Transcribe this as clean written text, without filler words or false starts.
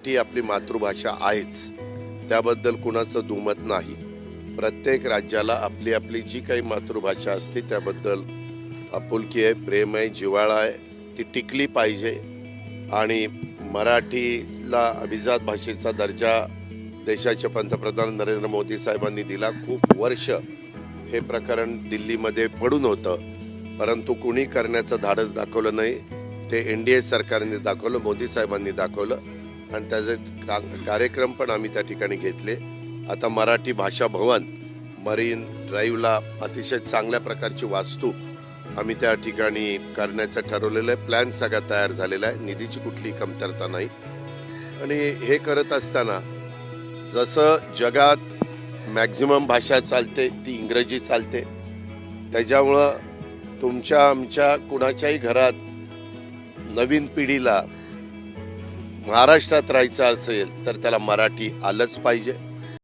ती आपली मातृभाषा आहेच, त्याबद्दल कुणाचं दुमत नाही. प्रत्येक राज्याला आपली आपली जी काही मातृभाषा असते त्याबद्दल आपुलकी आहे, प्रेम आहे, जिव्हाळा आहे, ती टिकली पाहिजे. आणि मराठीला अभिजात भाषेचा दर्जा देशाचे पंतप्रधान नरेंद्र मोदी साहेबांनी दिला. खूप वर्ष हे प्रकरण दिल्लीमध्ये पडून होतं, परंतु कुणी करण्याचं धाडस दाखवलं नाही. ते NDA सरकारने दाखवलं, मोदी साहेबांनी दाखवलं आणि त्याचे कार्यक्रम पण आम्ही त्या ठिकाणी घेतले. आता मराठी भाषा भवन मरीन ड्राईव्हला अतिशय चांगल्या प्रकारची वास्तू आम्ही त्या ठिकाणी करण्याचं ठरवलेलं आहे. प्लॅन सगळा तयार झालेला आहे, निधीची कुठलीही कमतरता नाही. आणि हे करत असताना जसं जगात मॅक्झिमम भाषा चालते ती इंग्रजी चालते, त्याच्यामुळं तुमच्या आमच्या कुणाच्याही घरात नवीन पिढीला महाराष्ट्रात राहायचं असेल तर त्याला मराठी आलंच पाहिजे.